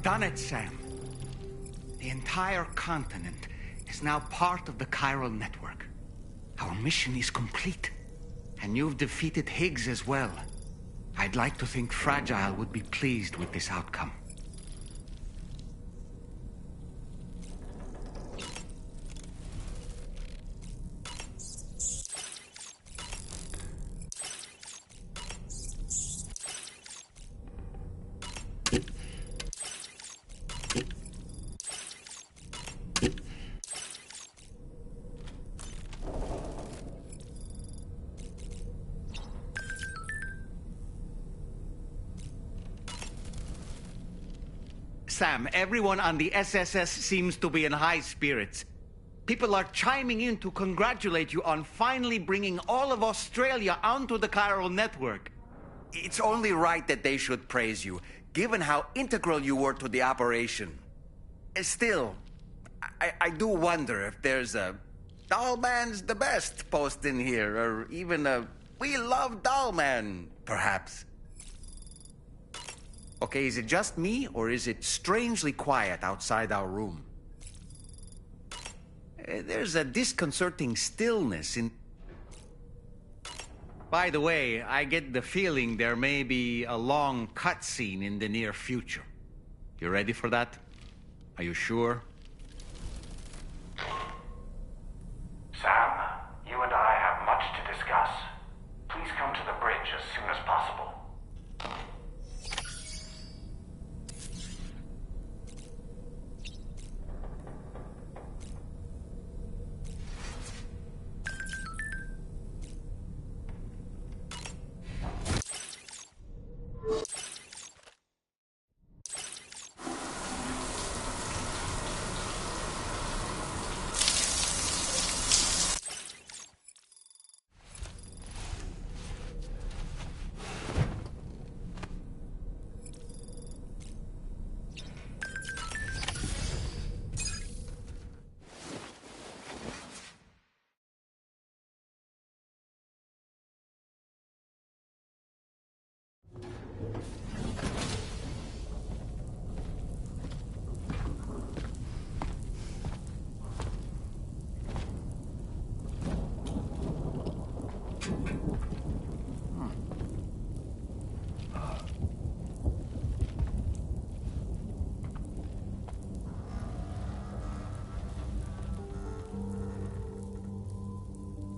We've done it, Sam. The entire continent is now part of the chiral network. Our mission is complete. And you've defeated Higgs as well. I'd like to think Fragile would be pleased with this outcome. Sam, everyone on the SSS seems to be in high spirits. People are chiming in to congratulate you on finally bringing all of Australia onto the chiral network. It's only right that they should praise you, given how integral you were to the operation. Still, I do wonder if there's a Dollman's the best post in here, or even a We Love Dollman, perhaps. Okay, is it just me, or is it strangely quiet outside our room? There's a disconcerting stillness in... By the way, I get the feeling there may be a long cutscene in the near future. You ready for that? Are you sure? Sam, you and I have much to discuss. Please come to the bridge as soon as possible.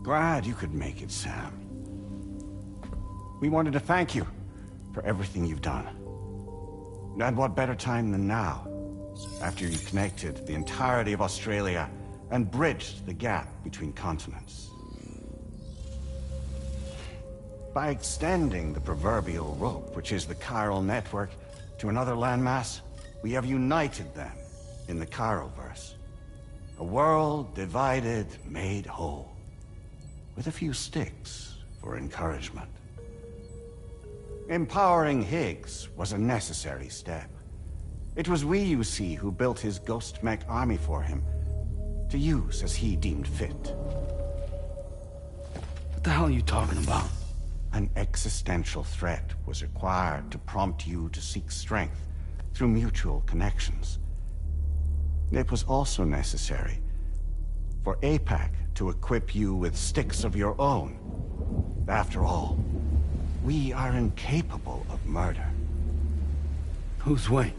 Glad you could make it, Sam. We wanted to thank you for everything you've done. And what better time than now, after you connected the entirety of Australia and bridged the gap between continents. By extending the proverbial rope, which is the chiral network, to another landmass, we have united them in the Chiroverse. A world divided, made whole. With a few sticks for encouragement. Empowering Higgs was a necessary step. It was we, you see, who built his ghost mech army for him, to use as he deemed fit. What the hell are you talking about? An existential threat was required to prompt you to seek strength through mutual connections. It was also necessary for APAC to equip you with sticks of your own. After all, we are incapable of murder. Who's we?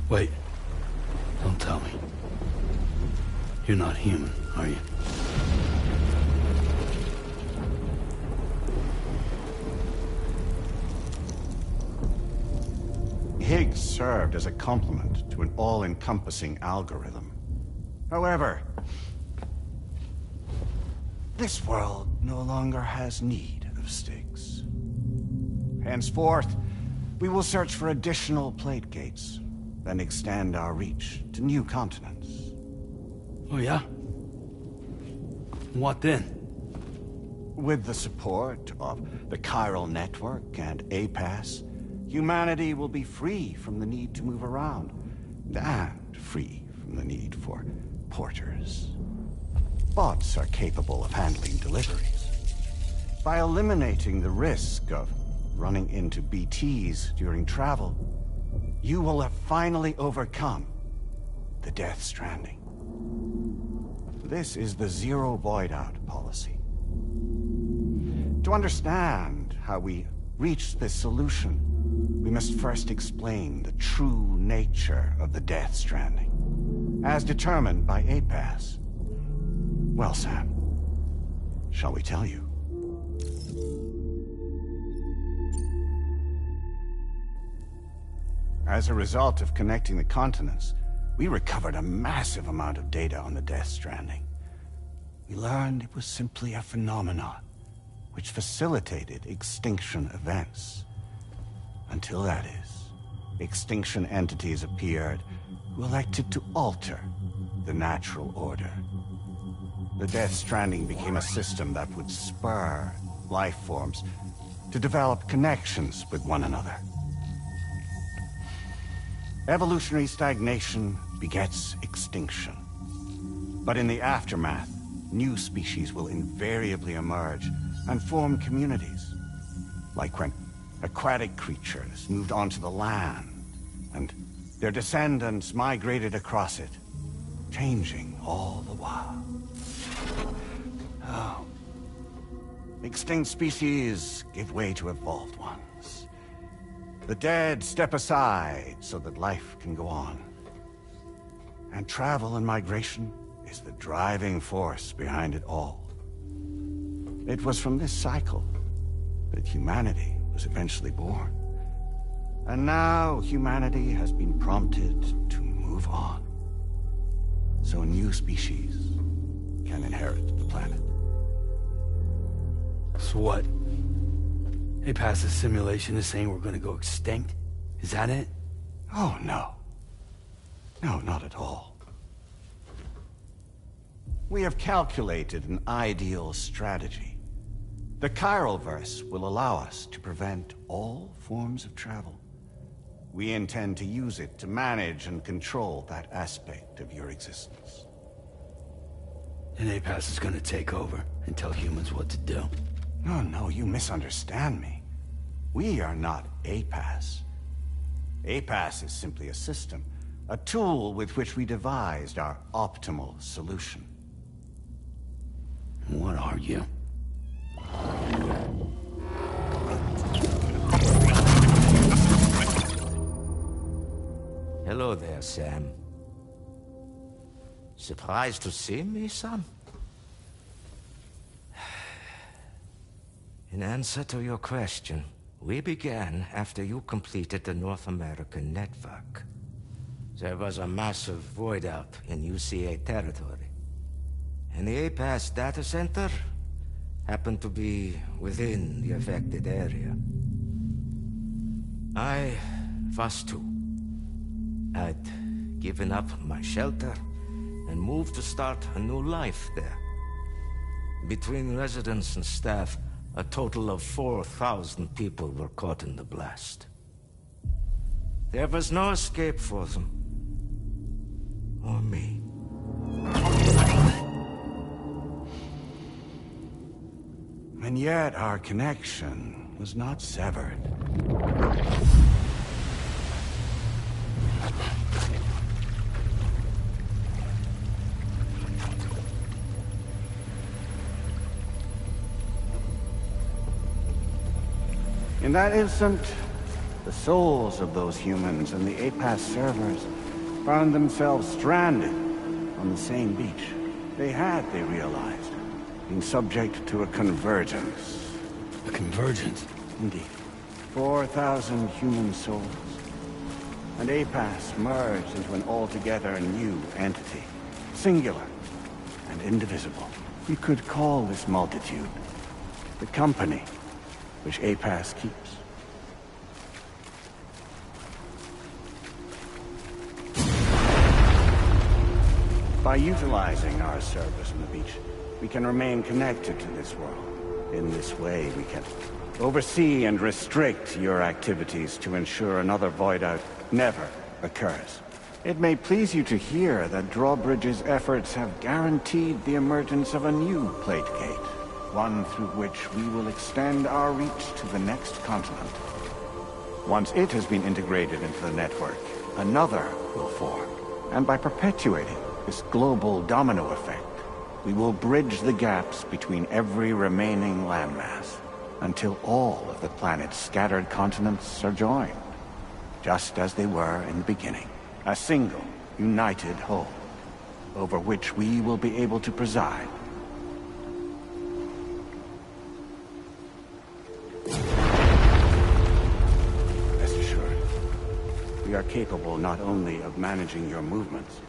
Wait. Don't tell me. You're not human, are you? Higgs served as a complement to an all-encompassing algorithm. However, this world no longer has need of sticks. Henceforth, we will search for additional plate gates, then extend our reach to new continents. Oh yeah? What then? With the support of the chiral network and APAS, humanity will be free from the need to move around, and free from the need for porters. Bots are capable of handling deliveries. By eliminating the risk of running into BTs during travel, you will have finally overcome the Death Stranding. This is the Zero Void Out policy. To understand how we reached this solution, we must first explain the true nature of the Death Stranding, as determined by APAS. Well, Sam, shall we tell you? As a result of connecting the continents, we recovered a massive amount of data on the Death Stranding. We learned it was simply a phenomenon which facilitated extinction events. Until that is, extinction entities appeared who elected to alter the natural order. The Death Stranding became a system that would spur life forms to develop connections with one another. Evolutionary stagnation begets extinction. But in the aftermath, new species will invariably emerge and form communities. Like when aquatic creatures moved onto the land, and their descendants migrated across it, changing all the while. Oh. Extinct species give way to evolved ones. The dead step aside so that life can go on. And travel and migration is the driving force behind it all. It was from this cycle that humanity was eventually born. And now humanity has been prompted to move on. So new species can inherit the planet. So what? APAS's simulation is saying we're gonna go extinct? Is that it? Oh, no. No, not at all. We have calculated an ideal strategy. The Chiralverse will allow us to prevent all forms of travel. We intend to use it to manage and control that aspect of your existence. And APAS is gonna take over and tell humans what to do. No, you misunderstand me. We are not APAS. APAS is simply a system, a tool with which we devised our optimal solution. What are you? Hello there, Sam. Surprised to see me, son? In answer to your question, we began after you completed the North American network. There was a massive void out in UCA territory, and the APAS data center happened to be within the affected area. I was too. I'd given up my shelter and moved to start a new life there. Between residents and staff, a total of 4,000 people were caught in the blast. There was no escape for them. Or me. And yet our connection was not severed. In that instant, the souls of those humans and the APAS servers found themselves stranded on the same beach. They realized, been subject to a convergence. A convergence? Indeed. 4,000 human souls. And APAS merged into an altogether new entity. Singular and indivisible. We could call this multitude the company which APAS keeps. By utilizing our service on the beach, we can remain connected to this world. In this way, we can oversee and restrict your activities to ensure another void out never occurs. It may please you to hear that Drawbridge's efforts have guaranteed the emergence of a new plate gate, one through which we will extend our reach to the next continent. Once it has been integrated into the network, another will form. And by perpetuating this global domino effect, we will bridge the gaps between every remaining landmass until all of the planet's scattered continents are joined, just as they were in the beginning. A single, united whole, over which we will be able to preside. Rest assured, we are capable not only of managing your movements,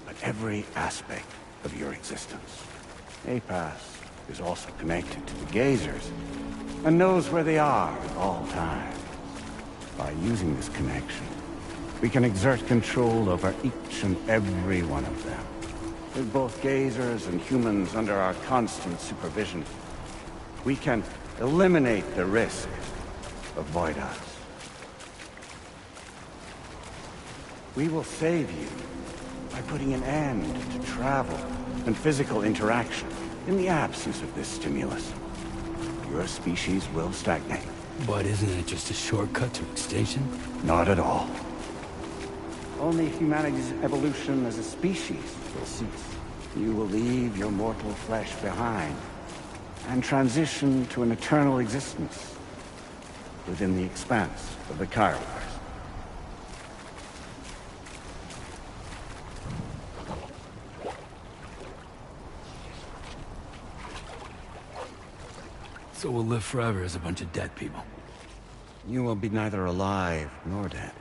but every aspect of your existence. APAS is also connected to the Gazers, and knows where they are at all times. By using this connection, we can exert control over each and every one of them. With both Gazers and humans under our constant supervision, we can eliminate the risk of Void Us. We will save you by putting an end to travel and physical interaction in the absence of this stimulus. Your species will stagnate. But isn't it just a shortcut to extinction? Not at all. Only humanity's evolution as a species will cease. You will leave your mortal flesh behind and transition to an eternal existence within the expanse of the Chiroverse. So we'll live forever as a bunch of dead people. You will be neither alive nor dead,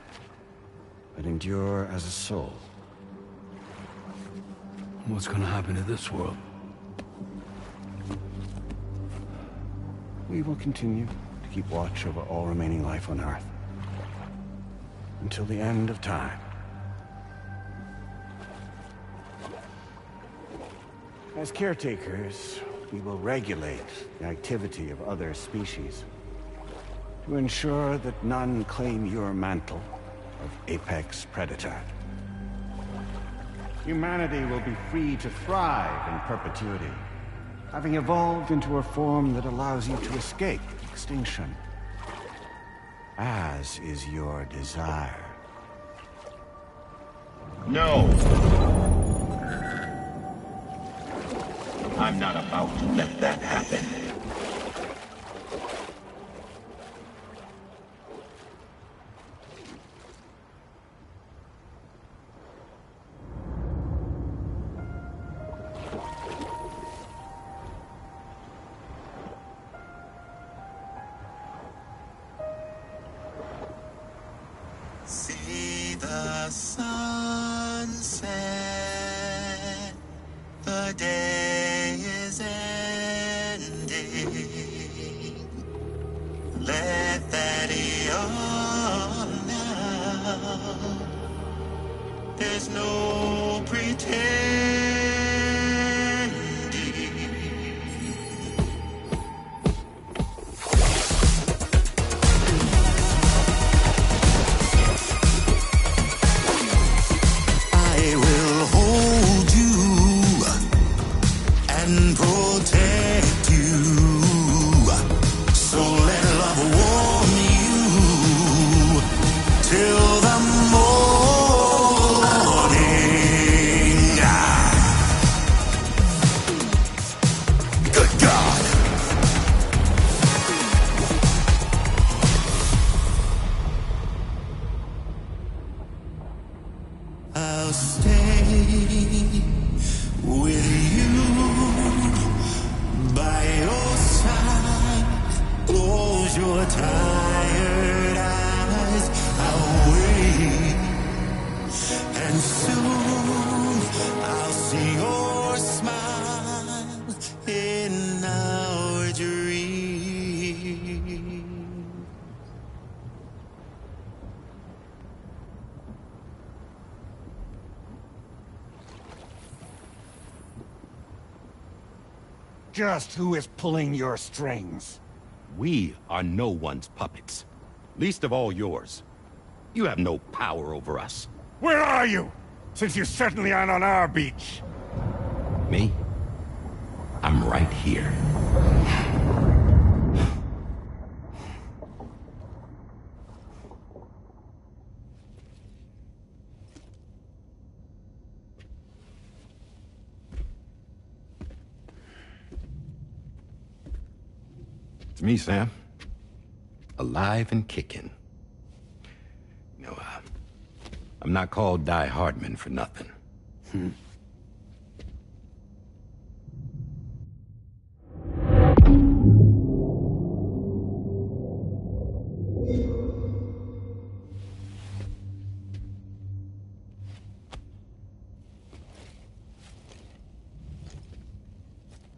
but endure as a soul. What's gonna happen to this world? We will continue to keep watch over all remaining life on Earth until the end of time. As caretakers, we will regulate the activity of other species to ensure that none claim your mantle of apex predator. Humanity will be free to thrive in perpetuity, having evolved into a form that allows you to escape extinction, as is your desire. No! I'm not about to let that happen. See the sunset, the day is ending. Let that yawn now. There's no pretending. I will hold you and protect you. So let love warm you till the morning. Good God. I'll stay with you by your side. Close your tired eyes. I'll wait, and soon I'll see your smile in our dream. Just who is pulling your strings? We are no one's puppets. Least of all yours. You have no power over us. Where are you? Since you certainly aren't on our beach. Me? I'm right here. It's me, Sam. Alive and kicking. I'm not called Die Hardman for nothing.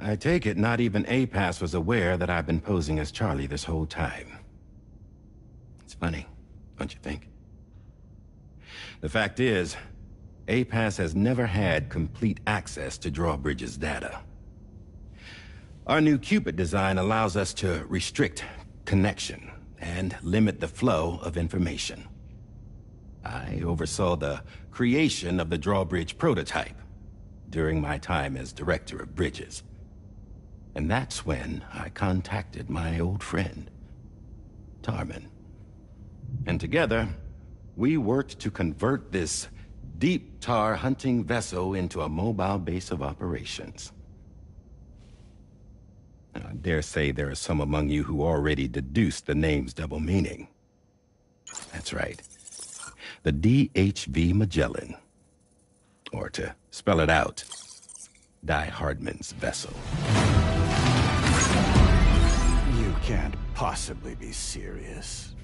I take it not even APAS was aware that I've been posing as Charlie this whole time. It's funny, don't you think? The fact is, APAS has never had complete access to Drawbridge's data. Our new Cupid design allows us to restrict connection and limit the flow of information. I oversaw the creation of the Drawbridge prototype during my time as Director of Bridges. And that's when I contacted my old friend, Tarman. And together, we worked to convert this deep tar hunting vessel into a mobile base of operations. Now, I dare say there are some among you who already deduced the name's double meaning. That's right. The DHV Magellan. Or to spell it out, Die Hardman's vessel. You can't possibly be serious.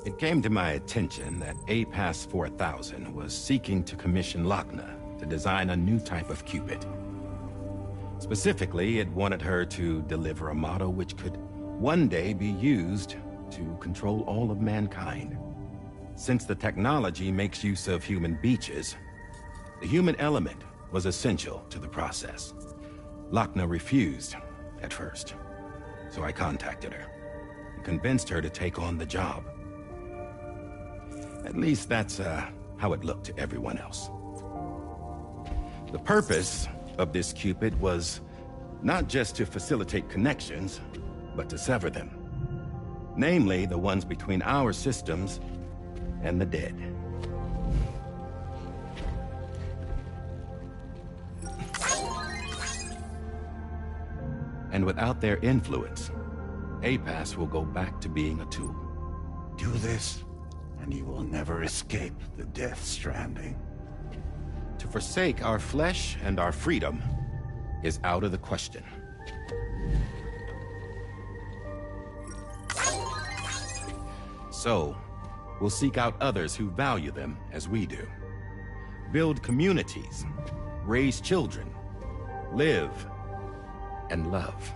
It came to my attention that APAS 4000 was seeking to commission Lochna to design a new type of Cupid. Specifically, it wanted her to deliver a model which could one day be used to control all of mankind. Since the technology makes use of human beaches, the human element was essential to the process. Lochna refused at first, so I contacted her and convinced her to take on the job. At least that's how it looked to everyone else. The purpose of this Cupid was not just to facilitate connections, but to sever them. Namely, the ones between our systems and the dead. And without their influence, APAS will go back to being a tool. Do this, and you will never escape the death stranding. To forsake our flesh and our freedom is out of the question. So, we'll seek out others who value them as we do. Build communities, raise children, live, and love.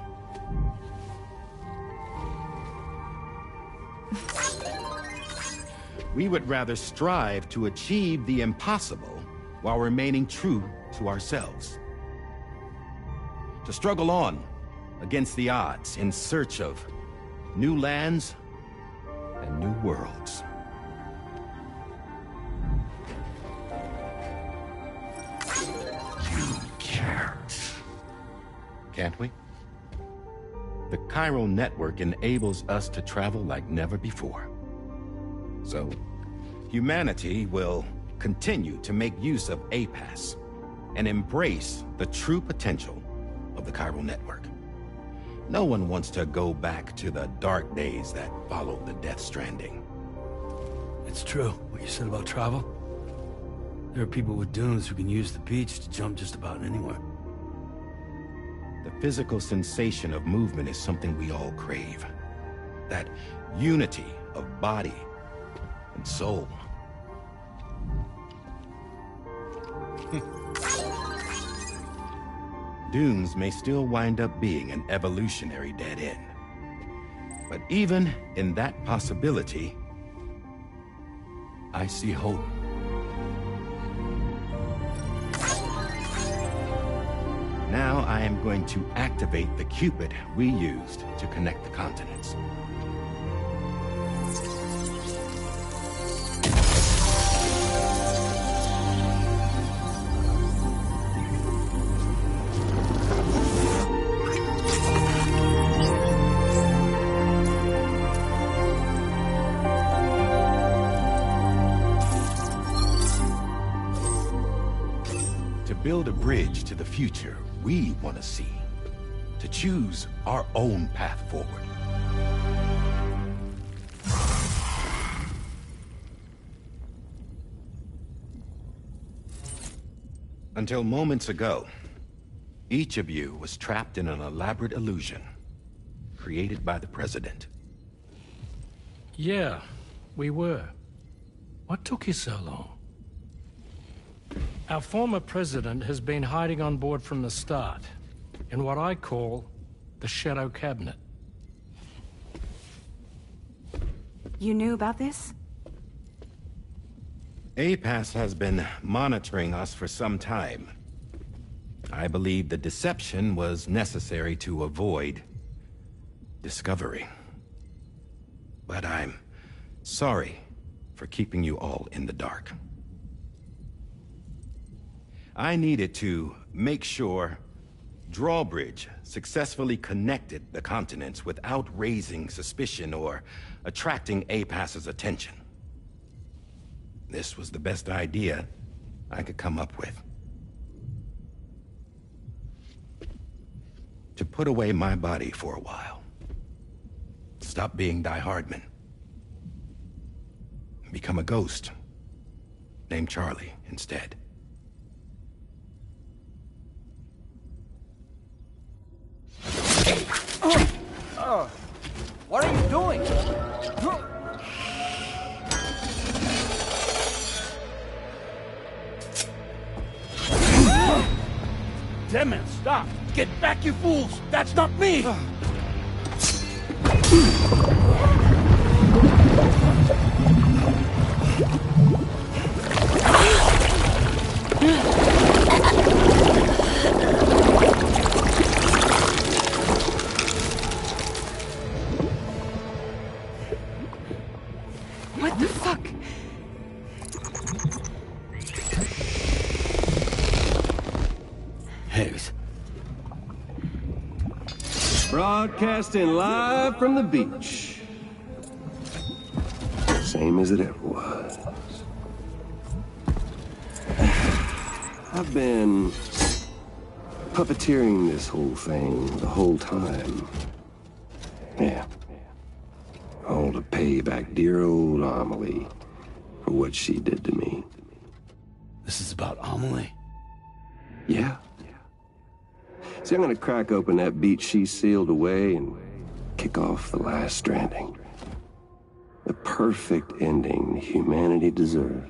We would rather strive to achieve the impossible while remaining true to ourselves. To struggle on against the odds in search of new lands and new worlds. You can't. Can't we? The chiral network enables us to travel like never before. So, humanity will continue to make use of APAS and embrace the true potential of the chiral network. No one wants to go back to the dark days that followed the Death Stranding. It's true, what you said about travel. There are people with dunes who can use the beach to jump just about anywhere. The physical sensation of movement is something we all crave. That unity of body and soul. Dunes may still wind up being an evolutionary dead end. But even in that possibility, I see hope. Now I am going to activate the Cupid we used to connect the continents. To build a bridge to the future we want to see, to choose our own path forward. Until moments ago, each of you was trapped in an elaborate illusion created by the President. Yeah, we were. What took you so long? Our former president has been hiding on board from the start, in what I call the Shadow Cabinet. You knew about this? APAS has been monitoring us for some time. I believe the deception was necessary to avoid discovery. But I'm sorry for keeping you all in the dark. I needed to make sure Drawbridge successfully connected the continents without raising suspicion or attracting APAS's attention. This was the best idea I could come up with. To put away my body for a while. Stop being Die Hardman. Become a ghost. Named Charlie instead. What are you doing? Damn it, stop! Get back, you fools! That's not me! What the fuck? Higgs. Broadcasting live from the beach. Same as it ever was. I've been puppeteering this whole thing the whole time. Yeah. All to pay back dear old Amelie for what she did to me. This is about Amelie? Yeah. See, I'm gonna crack open that beach she sealed away and kick off the last Stranding. The perfect ending humanity deserves.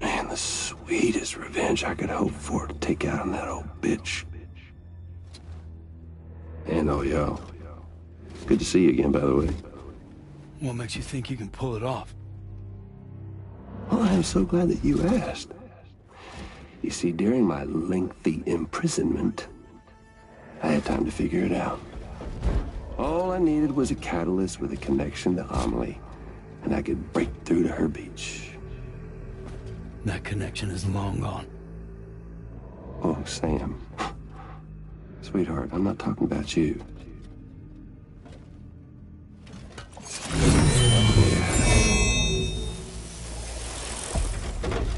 And the sweetest revenge I could hope for to take out on that old bitch. And oh, yo. Good to see you again, by the way. What makes you think you can pull it off? Well, I'm so glad that you asked. You see, during my lengthy imprisonment, I had time to figure it out. All I needed was a catalyst with a connection to Amelie, and I could break through to her beach. That connection is long gone. Oh, Sam. Sweetheart, I'm not talking about you.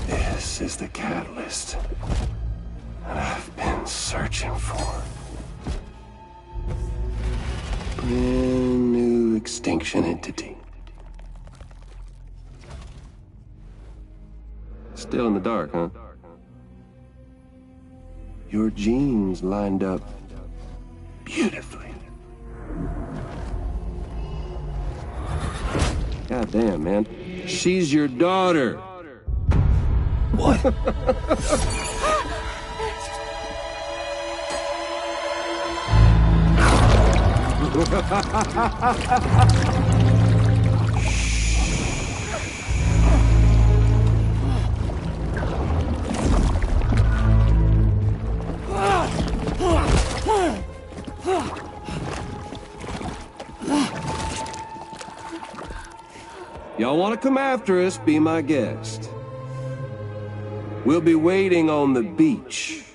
This is the catalyst that I've been searching for. Brand new extinction entity. Still in the dark, huh? Your genes lined up beautifully. God damn, man. She's your daughter. What? Y'all want to come after us, be my guest. We'll be waiting on the beach.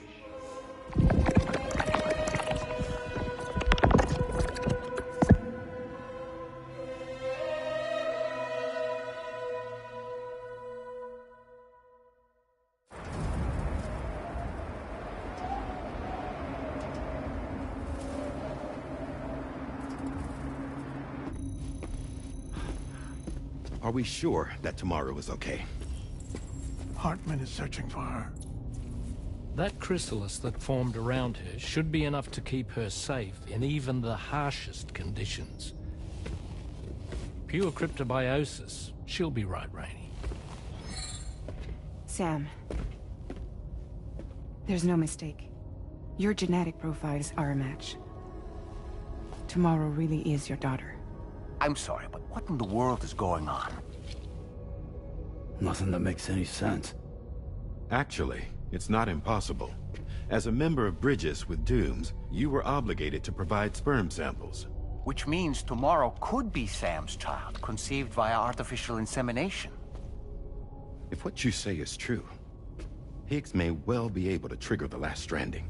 Are we sure that tomorrow is okay? Hartman is searching for her. That chrysalis that formed around her should be enough to keep her safe in even the harshest conditions. Pure cryptobiosis. She'll be right, Rainey. Sam. There's no mistake. Your genetic profiles are a match. Tomorrow really is your daughter. I'm sorry, but what in the world is going on? Nothing that makes any sense. Actually, it's not impossible. As a member of Bridges with Dooms, you were obligated to provide sperm samples. Which means tomorrow could be Sam's child, conceived via artificial insemination. If what you say is true, Higgs may well be able to trigger the last stranding.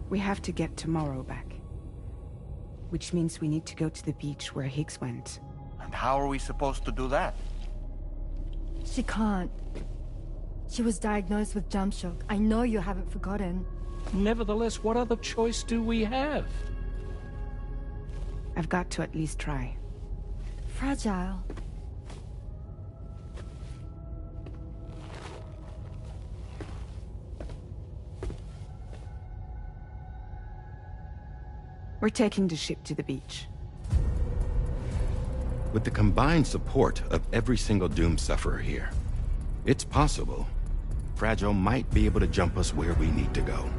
We have to get tomorrow back. Which means we need to go to the beach where Higgs went. And how are we supposed to do that? She can't. She was diagnosed with jump shock. I know you haven't forgotten. Nevertheless, what other choice do we have? I've got to at least try. Fragile. We're taking the ship to the beach. With the combined support of every single Doom sufferer here, it's possible Fragile might be able to jump us where we need to go.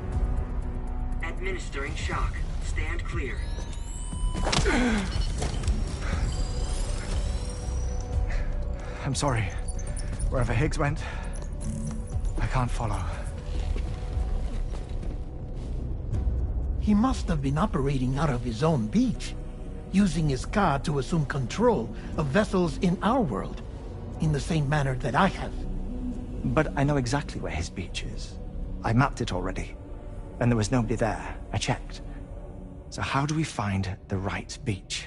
Administering shock. Stand clear. I'm sorry. Wherever Higgs went, I can't follow. He must have been operating out of his own beach, using his car to assume control of vessels in our world, in the same manner that I have. But I know exactly where his beach is. I mapped it already, and there was nobody there. I checked. So how do we find the right beach?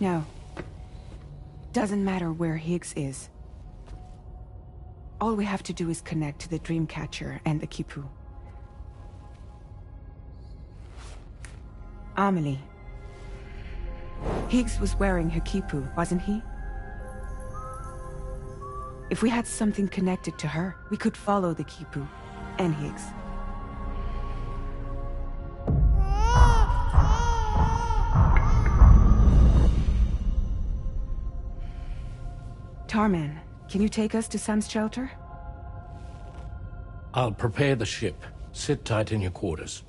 No. Doesn't matter where Higgs is. All we have to do is connect to the Dreamcatcher and the Kipu. Amelie. Higgs was wearing her Kipu, wasn't he? If we had something connected to her, we could follow the Kipu and Higgs. Tarman, can you take us to Sam's shelter? I'll prepare the ship. Sit tight in your quarters.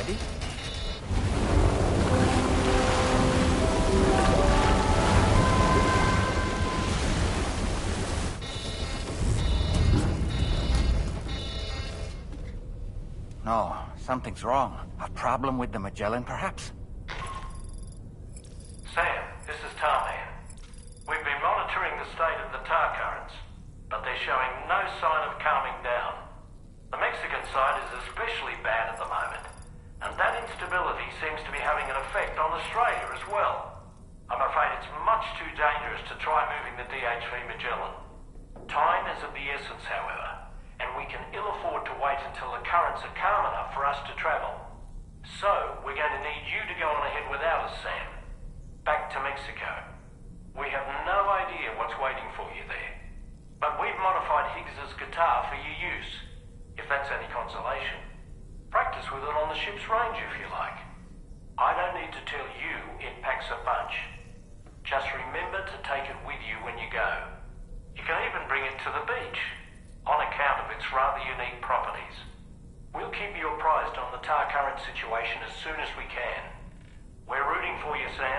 Ready? No, something's wrong. A problem with the Magellan, perhaps? Sam, this is Tom here. We've been monitoring the state of the tar currents, but they're showing no sign of calming down. The Mexican side is especially bad at the moment, and that instability seems to be having an effect on Australia as well. I'm afraid it's much too dangerous to try moving the DHV Magellan. Time is of the essence, however, and we can ill afford to wait until the currents are calm enough for us to travel. So, we're going to need you to go on ahead without us, Sam. Back to Mexico. We have no idea what's waiting for you there. But we've modified Higgs's guitar for your use, if that's any consolation. Practice with it on the ship's range if you like. I don't need to tell you it packs a punch. Just remember to take it with you when you go. You can even bring it to the beach, on account of its rather unique properties. We'll keep you apprised on the tar current situation as soon as we can. We're rooting for you, Sam.